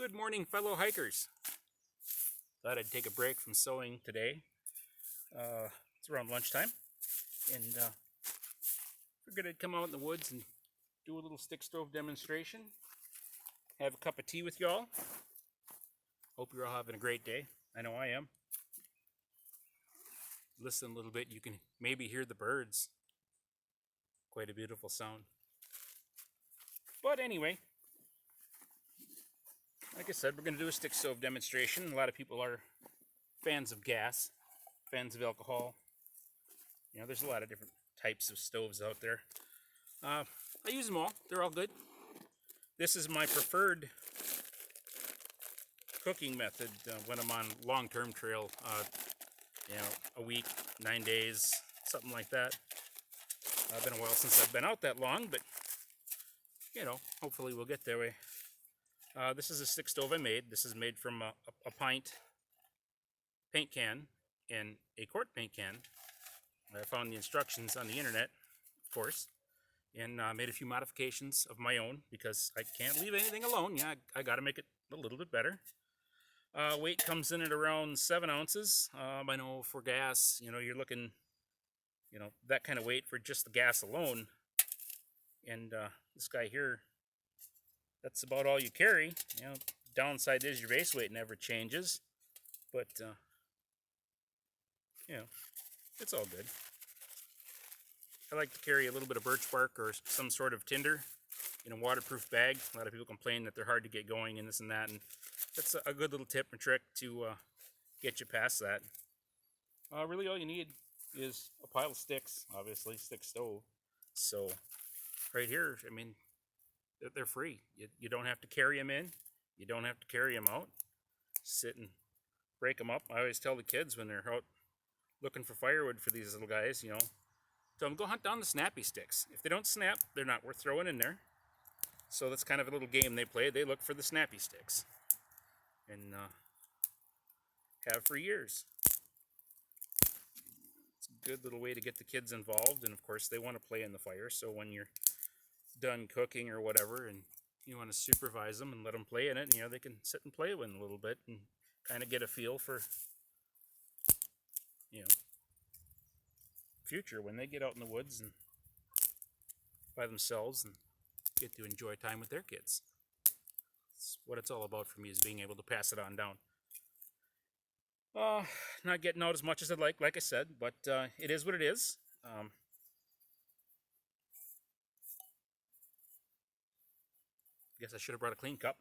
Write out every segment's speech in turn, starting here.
Good morning, fellow hikers. Thought I'd take a break from sewing today. It's around lunchtime, and figured I'd come out in the woods and do a little stick stove demonstration. Have a cup of tea with y'all. Hope you're all having a great day. I know I am. Listen a little bit, you can maybe hear the birds. Quite a beautiful sound. But anyway, like I said, we're going to do a stick stove demonstration. A lot of people are fans of gas, fans of alcohol. You know, there's a lot of different types of stoves out there. I use them all. They're all good. This is my preferred cooking method when I'm on long-term trail. A week, 9 days, something like that. It's been a while since I've been out that long, but hopefully we'll get that way. This is a stick stove I made. This is made from a pint paint can and a quart paint can. I found the instructions on the internet, of course, and made a few modifications of my own because I can't leave anything alone. Yeah, I got to make it a little bit better. Weight comes in at around 7 ounces. I know for gas, you're looking, that kind of weight for just the gas alone. And this guy here, that's about all you carry. Downside is your base weight never changes, but it's all good. I like to carry a little bit of birch bark or some sort of tinder in a waterproof bag. A lot of people complain that they're hard to get going and this and that, and that's a good little tip and trick to get you past that. Really all you need is a pile of sticks, obviously, stick stove. So right here, they're free. You don't have to carry them in. You don't have to carry them out. Sit and break them up. I always tell the kids when they're out looking for firewood for these little guys, tell them go hunt down the snappy sticks. If they don't snap, they're not worth throwing in there. So that's kind of a little game they play. They look for the snappy sticks. And have for years. It's a good little way to get the kids involved. And of course, they want to play in the fire. So when you're done cooking or whatever and you want to supervise them and let them play in it, they can sit and play with it a little bit and kind of get a feel for future when they get out in the woods and by themselves and get to enjoy time with their kids. That's what it's all about for me, is being able to pass it on down. Not getting out as much as I'd like I said, but it is what it is. Guess I should have brought a clean cup.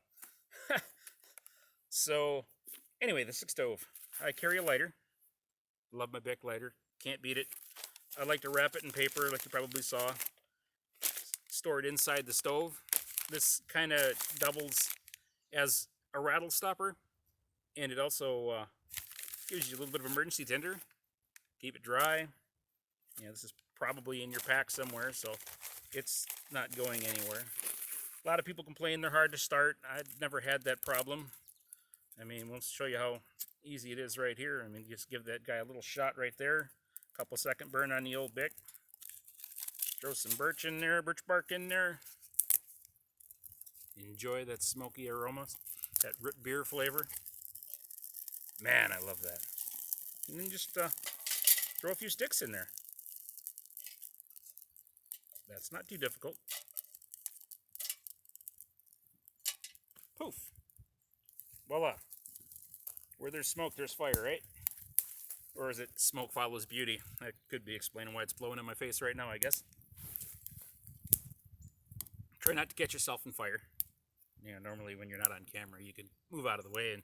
So, anyway, the stick stove. I carry a lighter. Love my Bic lighter. Can't beat it. I like to wrap it in paper, like you probably saw. Store it inside the stove. This kind of doubles as a rattle stopper, and it also gives you a little bit of emergency tinder. Keep it dry. This is probably in your pack somewhere, so it's not going anywhere. A lot of people complain they're hard to start. I've never had that problem. We'll show you how easy it is right here. Just give that guy a little shot right there. Couple second burn on the old Bic. Throw some birch in there, birch bark in there. Enjoy that smoky aroma, that root beer flavor. Man, I love that. And then just throw a few sticks in there. That's not too difficult. Poof. Voila. Where there's smoke, there's fire, right? Or is it smoke follows beauty? That could be explaining why it's blowing in my face right now, I guess. Try not to get yourself in fire. Normally when you're not on camera, you can move out of the way and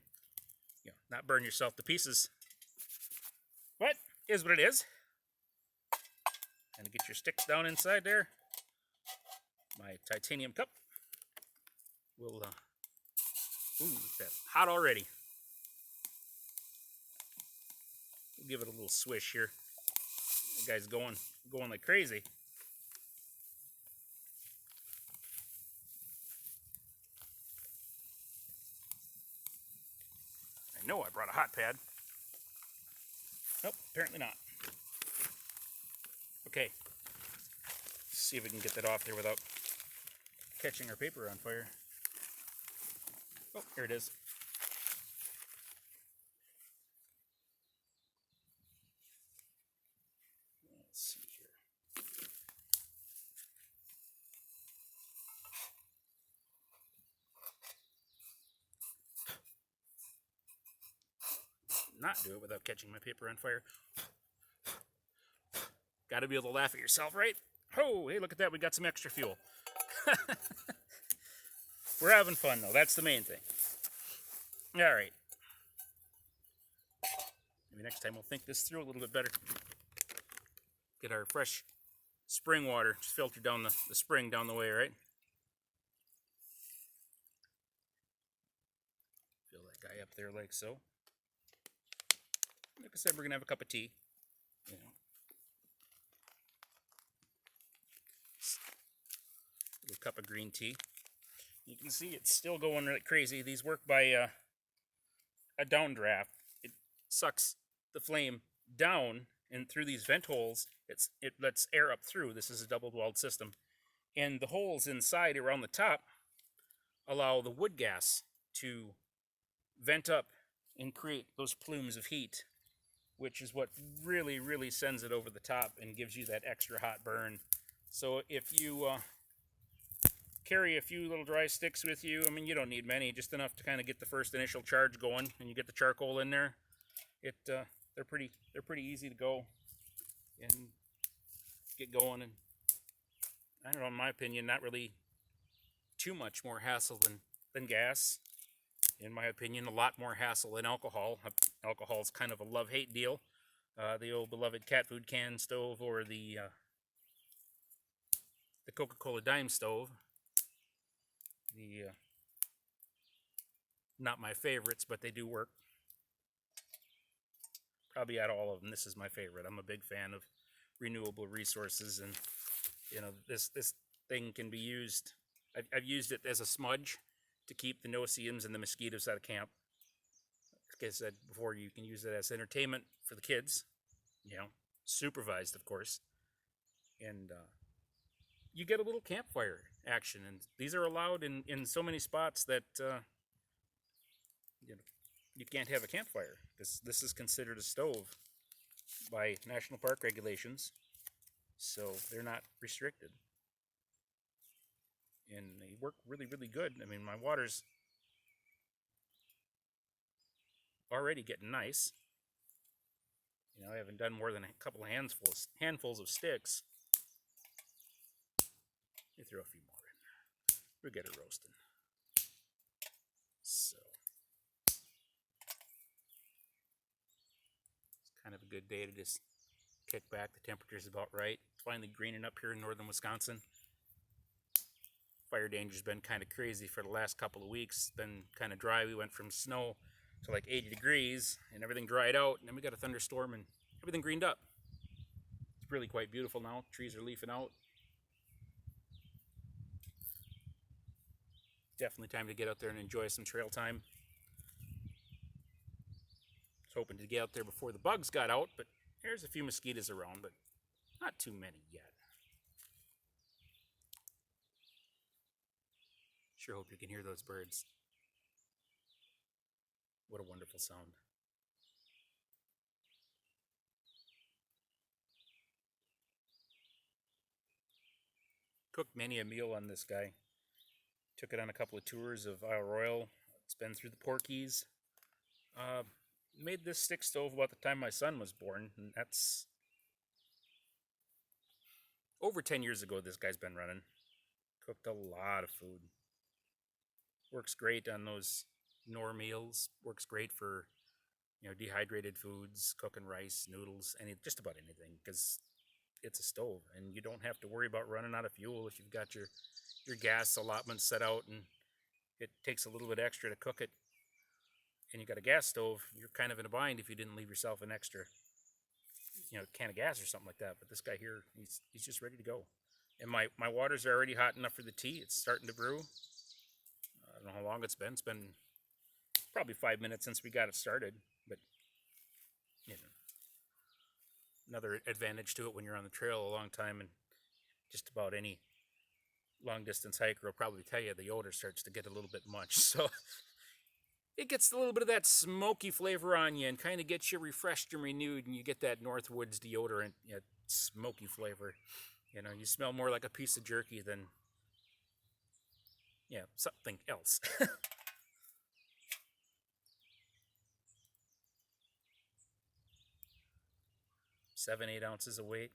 not burn yourself to pieces. But is what it is. And get your sticks down inside there. My titanium cup will that's hot already. We'll give it a little swish here. The guy's going like crazy. I know I brought a hot pad. Nope, apparently not. Okay. See if we can get that off there without catching our paper on fire. Oh, here it is. Let's see here. Not do it without catching my paper on fire. Got to be able to laugh at yourself, right? Oh, hey, look at that. We got some extra fuel. We're having fun, though. That's the main thing. All right. Maybe next time we'll think this through a little bit better. Get our fresh spring water just filtered down the spring down the way, right? Fill that guy up there like so. Like I said, we're going to have a cup of tea. You know. A little cup of green tea. You can see it's still going like crazy. These work by a downdraft. It sucks the flame down, and through these vent holes, it lets air up through. This is a double-walled system. And the holes inside around the top allow the wood gas to vent up and create those plumes of heat, which is what really, really sends it over the top and gives you that extra hot burn. So if you carry a few little dry sticks with you, I mean, you don't need many, just enough to kind of get the first initial charge going, and you get the charcoal in there. They're pretty easy to go and get going, and I don't know, in my opinion, not really too much more hassle than gas. In my opinion, a lot more hassle than alcohol. Alcohol is kind of a love-hate deal. The old beloved cat food can stove or the Coca-Cola dime stove. Not my favorites, but they do work. Probably out of all of them, this is my favorite. I'm a big fan of renewable resources, and you know, this thing can be used. I've used it as a smudge to keep the no-see-ums and the mosquitoes out of camp. Like I said before, you can use it as entertainment for the kids, you know, supervised, of course, and you get a little campfire action. And these are allowed in so many spots that you know, you can't have a campfire because this is considered a stove by national park regulations, so they're not restricted, and they work really, really good. I mean, my water's already getting nice. You know, I haven't done more than a couple of handfuls of sticks. Let me throw a few more in there. We'll get it roasting. So it's kind of a good day to just kick back. The temperature's about right. It's finally greening up here in northern Wisconsin. Fire danger's been kind of crazy for the last couple of weeks. It's been kind of dry. We went from snow to like 80 degrees and everything dried out, and then we got a thunderstorm and everything greened up. It's really quite beautiful now. Trees are leafing out. Definitely time to get out there and enjoy some trail time. I was hoping to get out there before the bugs got out, but there's a few mosquitoes around, but not too many yet. Sure hope you can hear those birds. What a wonderful sound. Cooked many a meal on this guy. Took it on a couple of tours of Isle Royale. It's been through the Porkies. Made this stick stove about the time my son was born, and that's over 10 years ago this guy's been running. Cooked a lot of food. Works great on those Knorr meals. Works great for, you know, dehydrated foods, cooking rice, noodles, just about anything, because it's a stove and you don't have to worry about running out of fuel if you've got your gas allotment set out, and it takes a little bit extra to cook it, and you got a gas stove. You're kind of in a bind if you didn't leave yourself an extra, you know, can of gas or something like that. But this guy here, he's just ready to go. And my waters are already hot enough for the tea. It's starting to brew. I don't know how long it's been. It's been probably 5 minutes since we got it started, but you know, another advantage to it when you're on the trail a long time, and just about any long distance hiker will probably tell you the odor starts to get a little bit much. So it gets a little bit of that smoky flavor on you and kind of gets you refreshed and renewed, and you get that Northwoods deodorant, smoky flavor. You smell more like a piece of jerky than, something else. 7-8 ounces of weight,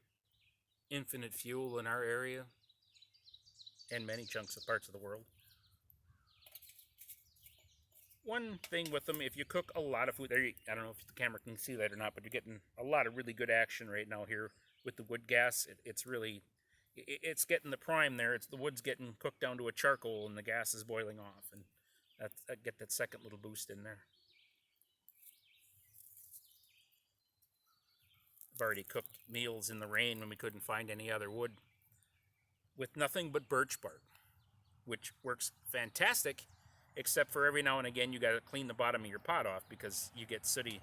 infinite fuel in our area, and many chunks of parts of the world. One thing with them, if you cook a lot of food, I don't know if the camera can see that or not, but you're getting a lot of really good action right now here with the wood gas. It's getting the prime there. It's the wood's getting cooked down to a charcoal, and the gas is boiling off, and I get that second little boost in there. I've already cooked meals in the rain when we couldn't find any other wood with nothing but birch bark, which works fantastic, except for every now and again you got to clean the bottom of your pot off because you get sooty,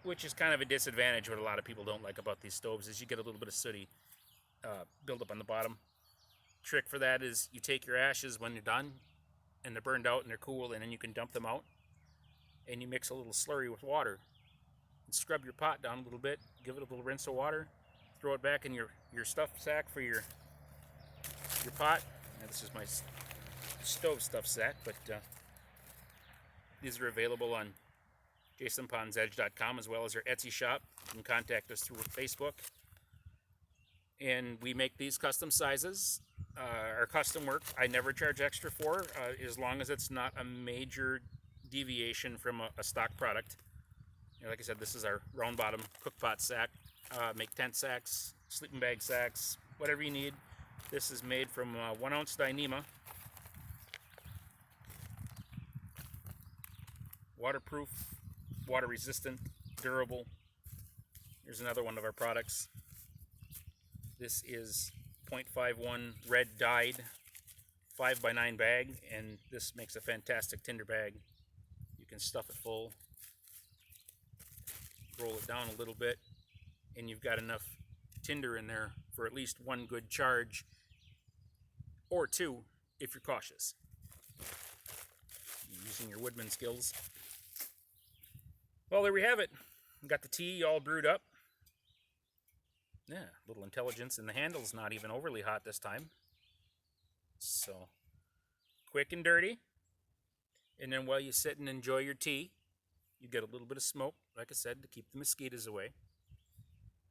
which is kind of a disadvantage. What a lot of people don't like about these stoves is you get a little bit of sooty build up on the bottom. Trick for that is you take your ashes when you're done and they're burned out and they're cool, and then you can dump them out, and you mix a little slurry with water and scrub your pot down a little bit, give it a little rinse of water, throw it back in your stuff sack for your pot. Now, this is my stove stuff sack, but these are available on jasonponsedge.com as well as our Etsy shop. You can contact us through Facebook, and we make these custom sizes. Our custom work I never charge extra for, as long as it's not a major deviation from a stock product. Like I said, this is our round bottom cook pot sack. Make tent sacks, sleeping bag sacks, whatever you need. This is made from 1 ounce Dyneema. Waterproof, water resistant, durable. Here's another one of our products. This is 0.51 red dyed 5x9 bag, and this makes a fantastic tinder bag. You can stuff it full, roll it down a little bit, and you've got enough tinder in there for at least one good charge, or two if you're cautious. Using your woodman skills. Well, there we have it. We've got the tea all brewed up. Yeah, a little intelligence, and the handle's not even overly hot this time. So, quick and dirty. And then while you sit and enjoy your tea, you get a little bit of smoke, like I said, to keep the mosquitoes away.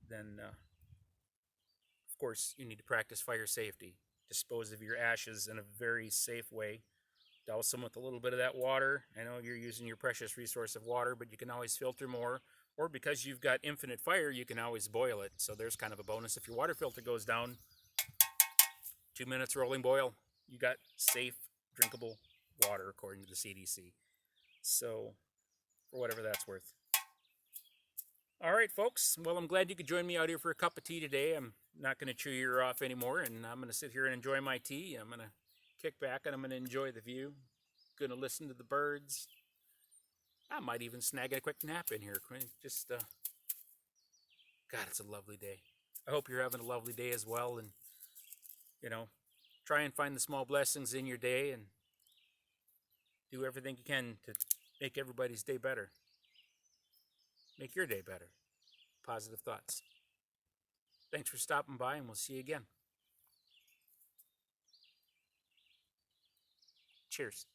Then, of course, you need to practice fire safety. Dispose of your ashes in a very safe way. Douse them with a little bit of that water. I know you're using your precious resource of water, but you can always filter more. Or because you've got infinite fire, you can always boil it. So there's kind of a bonus. If your water filter goes down, 2 minutes rolling boil, you got safe, drinkable water according to the CDC. So, for whatever that's worth. All right, folks. Well, I'm glad you could join me out here for a cup of tea today. I'm not going to chew your ear off anymore, and I'm going to sit here and enjoy my tea. I'm going to kick back, and I'm going to enjoy the view. Going to listen to the birds. I might even snag a quick nap in here. Just, God, it's a lovely day. I hope you're having a lovely day as well, and, try and find the small blessings in your day and do everything you can to make everybody's day better. Make your day better. Positive thoughts. Thanks for stopping by, and we'll see you again. Cheers.